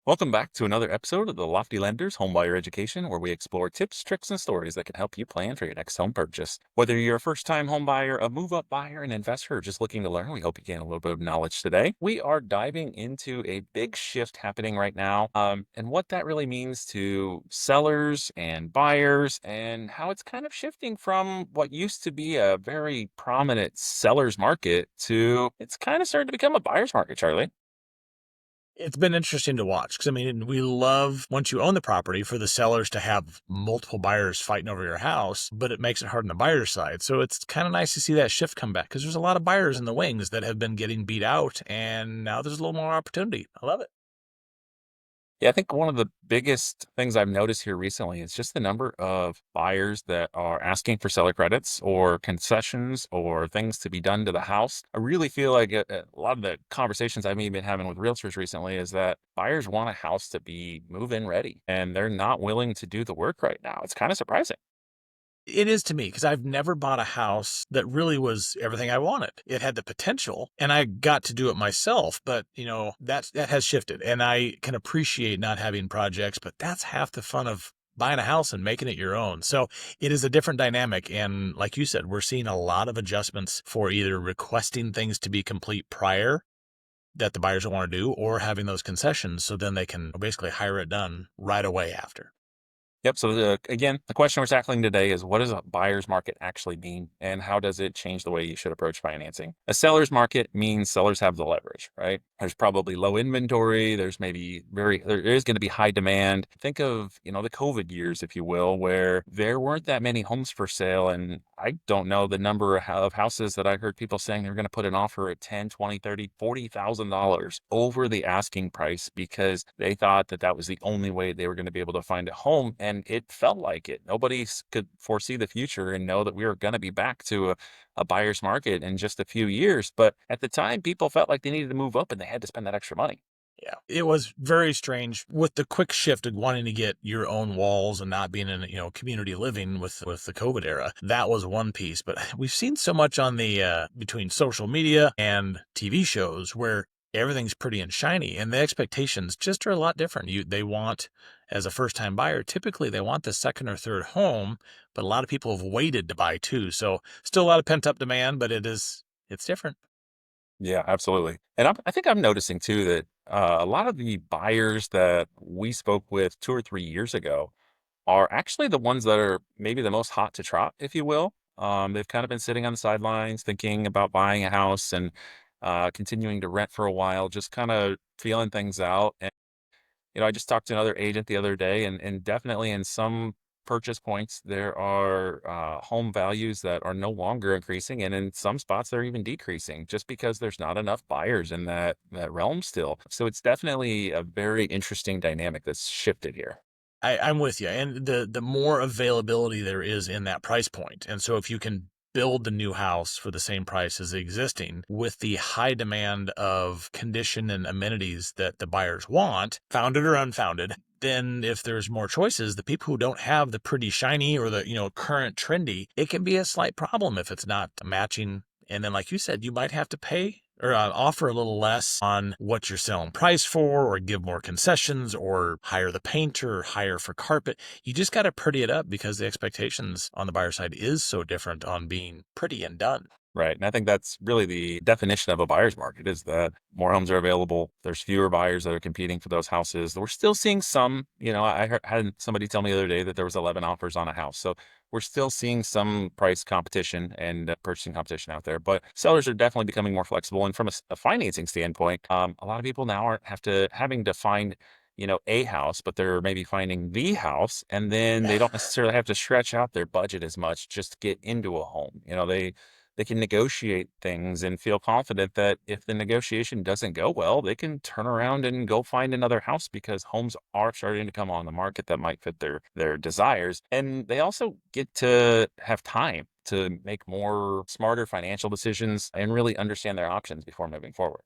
Welcome back to another episode of the Lofty Lenders Homebuyer Education, where we explore tips, tricks, and stories that can help you plan for your next home purchase. Whether you're a first-time home buyer, a move-up buyer, an investor, or just looking to learn, we hope you gain a little bit of knowledge today. We are diving into a big shift happening right now, and what that really means to sellers and buyers, and how it's kind of shifting from what used to be a very prominent seller's market to it's kind of starting to become a buyer's market, Charlie. It's been interesting to watch because, I mean, we love once you own the property for the sellers to have multiple buyers fighting over your house, but it makes it hard on the buyer's side. So it's kind of nice to see that shift come back because there's a lot of buyers in the wings that have been getting beat out, and now there's a little more opportunity. I love it. Yeah, I think one of the biggest things I've noticed here recently is just the number of buyers that are asking for seller credits or concessions or things to be done to the house. I really feel like a lot of the conversations I've even been having with realtors recently is that buyers want a house to be move-in ready, and they're not willing to do the work right now. It's kind of surprising. It is to me because I've never bought a house that really was everything I wanted. It had the potential, and I got to do it myself. But that has shifted, and I can appreciate not having projects. But that's half the fun of buying a house and making it your own. So it is a different dynamic. And like you said, we're seeing a lot of adjustments for either requesting things to be complete prior that the buyers don't want to do, or having those concessions so then they can basically hire it done right away after. Yep. So again, the question we're tackling today is what does a buyer's market actually mean, and how does it change the way you should approach financing? A seller's market means sellers have the leverage, right? There's probably low inventory. There is going to be high demand. Think of, the COVID years, if you will, where there weren't that many homes for sale. And I don't know the number of houses that I heard people saying they're going to put an offer at 10, 20, 30, $40,000 over the asking price because they thought that that was the only way they were going to be able to find a home. And it felt like it. Nobody could foresee the future and know that we were going to be back to a buyer's market in just a few years. But at the time, people felt like they needed to move up and they had to spend that extra money. Yeah, it was very strange with the quick shift of wanting to get your own walls and not being in, community living with the COVID era. That was one piece, but we've seen so much on the between social media and TV shows where everything's pretty and shiny, and the expectations just are a lot different. They want, as a first time buyer, typically they want the second or third home, but a lot of people have waited to buy too. So still a lot of pent up demand, but it's different. Yeah, absolutely. And I think I'm noticing too that a lot of the buyers that we spoke with 2 or 3 years ago are actually the ones that are maybe the most hot to trot, if you will. They've kind of been sitting on the sidelines thinking about buying a house and continuing to rent for a while, just kind of feeling things out. And, I just talked to another agent the other day, and definitely in some purchase points, there are home values that are no longer increasing. And in some spots, they're even decreasing just because there's not enough buyers in that realm still. So it's definitely a very interesting dynamic that's shifted here. I'm with you. And the more availability there is in that price point. And so if you can build the new house for the same price as the existing with the high demand of condition and amenities that the buyers want, founded or unfounded, then if there's more choices, the people who don't have the pretty shiny or the, current trendy, it can be a slight problem if it's not matching. And then, like you said, you might have to pay or offer a little less on what you're selling price for, or give more concessions, or hire the painter, or hire for carpet. You just got to pretty it up because the expectations on the buyer side is so different on being pretty and done. Right. And I think that's really the definition of a buyer's market is that more homes are available. There's fewer buyers that are competing for those houses. We're still seeing some, had somebody tell me the other day that there was 11 offers on a house. So we're still seeing some price competition and purchasing competition out there, but sellers are definitely becoming more flexible. And from a financing standpoint, a lot of people now aren't having to find a house, but they're maybe finding the house, and then they don't necessarily have to stretch out their budget as much just to get into a home. They can negotiate things and feel confident that if the negotiation doesn't go well, they can turn around and go find another house because homes are starting to come on the market that might fit their desires. And they also get to have time to make more smarter financial decisions and really understand their options before moving forward.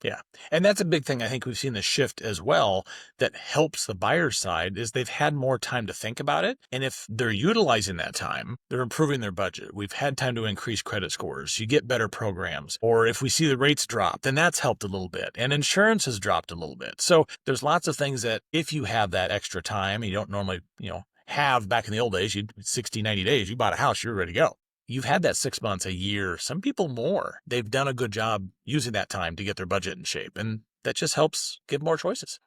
Yeah. And that's a big thing. I think we've seen the shift as well that helps the buyer's side is they've had more time to think about it. And if they're utilizing that time, they're improving their budget. We've had time to increase credit scores. You get better programs. Or if we see the rates drop, then that's helped a little bit. And insurance has dropped a little bit. So there's lots of things that if you have that extra time, you don't normally, have back in the old days, you 60, 90 days, you bought a house, you're ready to go. You've had that 6 months, a year, some people more. They've done a good job using that time to get their budget in shape. And that just helps give more choices.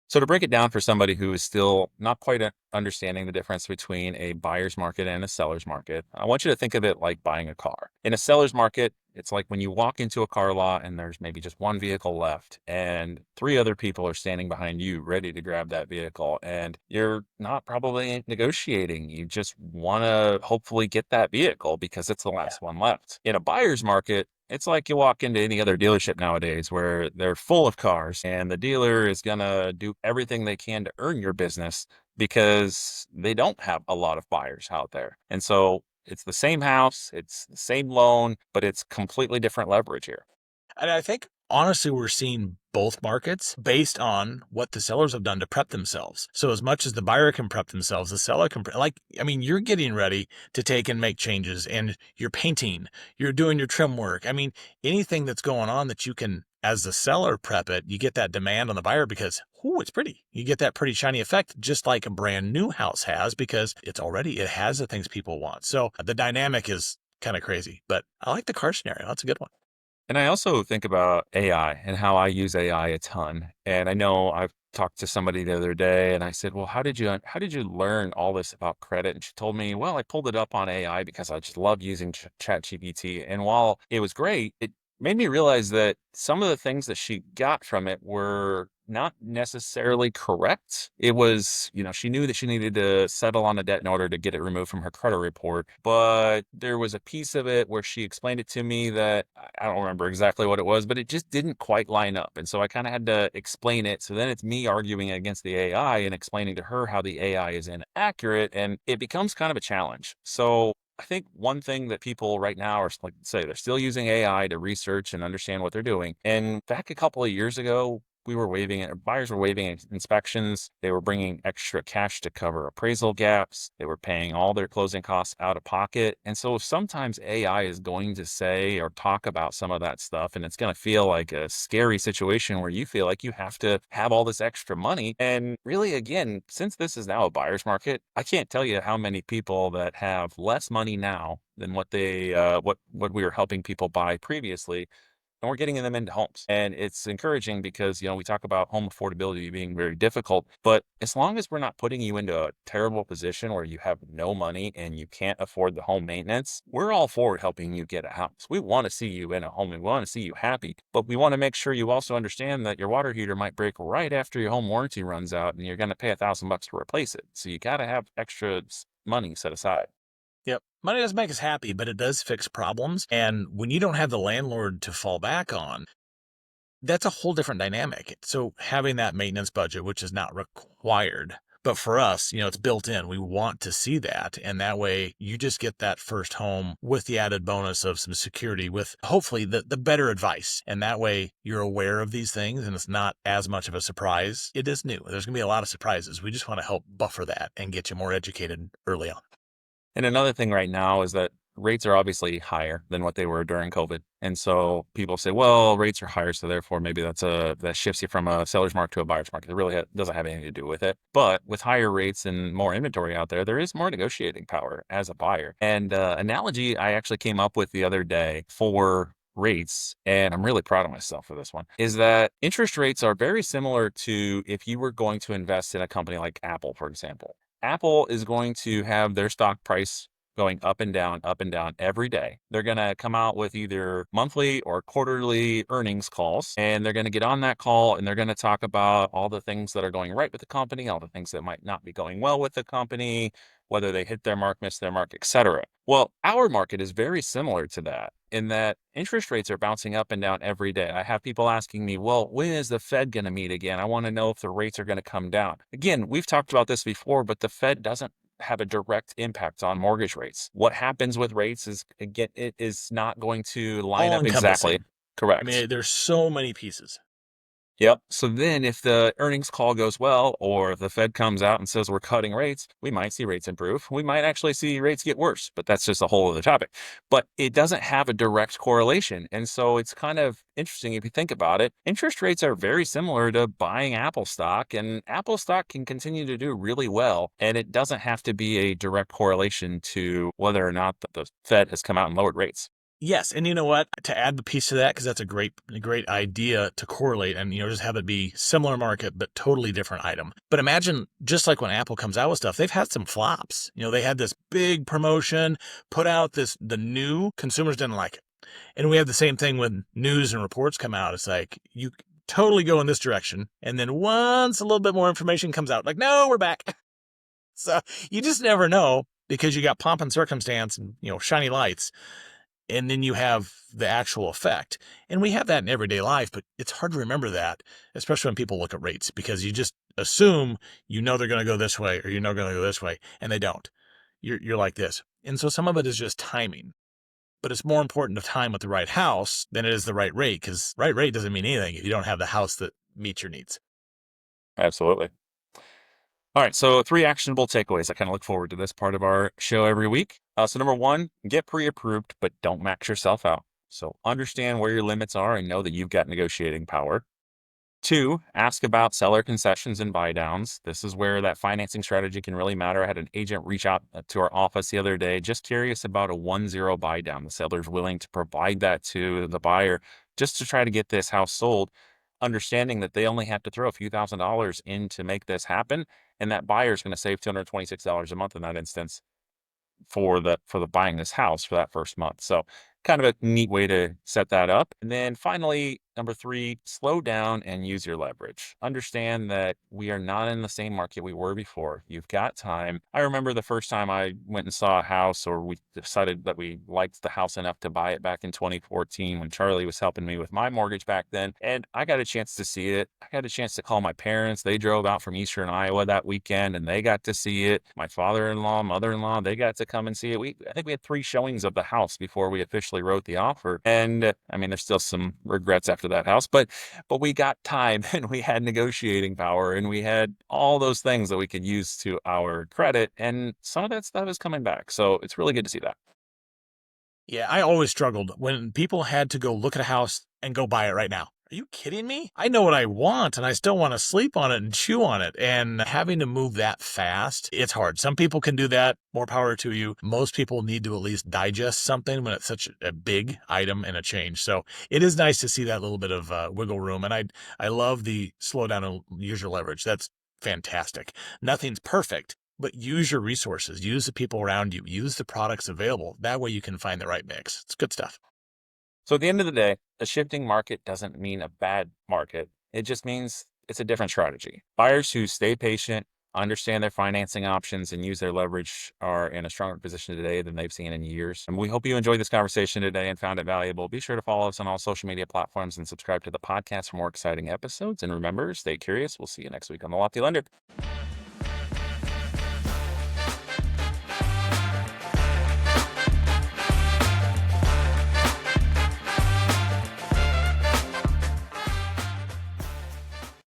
So to break it down for somebody who is still not quite understanding the difference between a buyer's market and a seller's market, I want you to think of it like buying a car. In a seller's market, it's like when you walk into a car lot and there's maybe just one vehicle left and three other people are standing behind you ready to grab that vehicle. And you're not probably negotiating. You just want to hopefully get that vehicle because it's the Yeah. last one left. In a buyer's market, it's like you walk into any other dealership nowadays where they're full of cars and the dealer is going to do everything they can to earn your business because they don't have a lot of buyers out there. And so it's the same house, it's the same loan, but it's completely different leverage here. And I think honestly, we're seeing both markets based on what the sellers have done to prep themselves. So as much as the buyer can prep themselves, the seller can you're getting ready to take and make changes and you're painting, you're doing your trim work. I mean, anything that's going on that you can, as the seller prep it, you get that demand on the buyer because, it's pretty. You get that pretty shiny effect, just like a brand new house has, because it has the things people want. So the dynamic is kind of crazy, but I like the car scenario. That's a good one. And I also think about AI and how I use AI a ton. And I know I've talked to somebody the other day and I said, "Well, how did you learn all this about credit?" And she told me, "Well, I pulled it up on AI because I just love using ChatGPT. And while it was great, it made me realize that some of the things that she got from it were not necessarily correct. It was, she knew that she needed to settle on a debt in order to get it removed from her credit report. But there was a piece of it where she explained it to me that I don't remember exactly what it was, but it just didn't quite line up. And so I kind of had to explain it. So then it's me arguing against the AI and explaining to her how the AI is inaccurate. And it becomes kind of a challenge. So I think one thing that people right now are like say they're still using AI to research and understand what they're doing. And back a couple of years ago, buyers were waiving inspections. They were bringing extra cash to cover appraisal gaps. They were paying all their closing costs out of pocket. And so sometimes AI is going to say or talk about some of that stuff. And it's going to feel like a scary situation where you feel like you have to have all this extra money. And really, again, since this is now a buyer's market, I can't tell you how many people that have less money now than what what we were helping people buy previously, and we're getting them into homes. And it's encouraging because, we talk about home affordability being very difficult, but as long as we're not putting you into a terrible position where you have no money and you can't afford the home maintenance, we're all for helping you get a house. We want to see you in a home and we want to see you happy, but we want to make sure you also understand that your water heater might break right after your home warranty runs out and you're going to pay $1,000 to replace it. So you got to have extra money set aside. Yep. Money doesn't make us happy, but it does fix problems. And when you don't have the landlord to fall back on, that's a whole different dynamic. So having that maintenance budget, which is not required, but for us, it's built in. We want to see that. And that way you just get that first home with the added bonus of some security with hopefully the better advice. And that way you're aware of these things and it's not as much of a surprise. It is new. There's going to be a lot of surprises. We just want to help buffer that and get you more educated early on. And another thing right now is that rates are obviously higher than what they were during COVID. And so people say, well, rates are higher, so therefore maybe that shifts you from a seller's market to a buyer's market. It really doesn't have anything to do with it. But with higher rates and more inventory out there, there is more negotiating power as a buyer. And analogy I actually came up with the other day for rates, and I'm really proud of myself for this one, is that interest rates are very similar to if you were going to invest in a company like Apple, for example. Apple is going to have their stock price going up and down every day. They're going to come out with either monthly or quarterly earnings calls, and they're going to get on that call and they're going to talk about all the things that are going right with the company, all the things that might not be going well with the company, whether they hit their mark, miss their mark, etc. Well, our market is very similar to that in that interest rates are bouncing up and down every day. I have people asking me, well, when is the Fed going to meet again? I want to know if the rates are going to come down. Again, we've talked about this before, but the Fed doesn't have a direct impact on mortgage rates. What happens with rates is, again, it is not going to line All up exactly. encompassing. I Correct. mean, there's so many pieces. Yep. So then if the earnings call goes well, or the Fed comes out and says we're cutting rates, we might see rates improve. We might actually see rates get worse, but that's just a whole other topic. But it doesn't have a direct correlation. And so it's kind of interesting if you think about it. Interest rates are very similar to buying Apple stock, and Apple stock can continue to do really well. And it doesn't have to be a direct correlation to whether or not the Fed has come out and lowered rates. Yes, and you know what? To add the piece to that, because that's a great idea to correlate and just have it be similar market but totally different item. But imagine just like when Apple comes out with stuff, they've had some flops. They had this big promotion, put out the new, consumers didn't like it. And we have the same thing when news and reports come out. It's like you totally go in this direction, and then once a little bit more information comes out, like, no, we're back. So you just never know because you got pomp and circumstance and shiny lights, and then you have the actual effect. And we have that in everyday life, but it's hard to remember that, especially when people look at rates, because you just assume they're going to go this way or going to go this way, and they don't. You're like this. And so some of it is just timing. But it's more important to time with the right house than it is the right rate, because right rate doesn't mean anything if you don't have the house that meets your needs. Absolutely. All right, so 3 actionable takeaways. I kind of look forward to this part of our show every week. So number 1, get pre-approved, but don't max yourself out. So understand where your limits are and know that you've got negotiating power. 2, ask about seller concessions and buy downs. This is where that financing strategy can really matter. I had an agent reach out to our office the other day, just curious about a 1-0 buy down. The seller's willing to provide that to the buyer just to try to get this house sold, understanding that they only have to throw a few $1,000s in to make this happen. And that buyer is going to save $226 a month in that instance for the buying this house for that first month. So kind of a neat way to set that up. And then finally, number 3, slow down and use your leverage. Understand that we are not in the same market we were before. You've got time. I remember the first time I went and saw a house, or we decided that we liked the house enough to buy it back in 2014 when Charlie was helping me with my mortgage back then. And I got a chance to see it. I got a chance to call my parents. They drove out from Eastern Iowa that weekend and they got to see it. My father-in-law, mother-in-law, they got to come and see it. I think we had 3 showings of the house before we officially wrote the offer. And I mean, there's still some regrets after that house, but we got time and we had negotiating power and we had all those things that we could use to our credit. And some of that stuff is coming back. So it's really good to see that. Yeah, I always struggled when people had to go look at a house and go buy it right now. Are you kidding me? I know what I want and I still want to sleep on it and chew on it. And having to move that fast, it's hard. Some people can do that. More power to you. Most people need to at least digest something when it's such a big item and a change. So it is nice to see that little bit of wiggle room. And I love the slow down and use your leverage. That's fantastic. Nothing's perfect, but use your resources, use the people around you, use the products available. That way you can find the right mix. It's good stuff. So at the end of the day, a shifting market doesn't mean a bad market. It just means it's a different strategy. Buyers who stay patient, understand their financing options, and use their leverage are in a stronger position today than they've seen in years. And we hope you enjoyed this conversation today and found it valuable. Be sure to follow us on all social media platforms and subscribe to the podcast for more exciting episodes. And remember, stay curious. We'll see you next week on The Lofty Lender.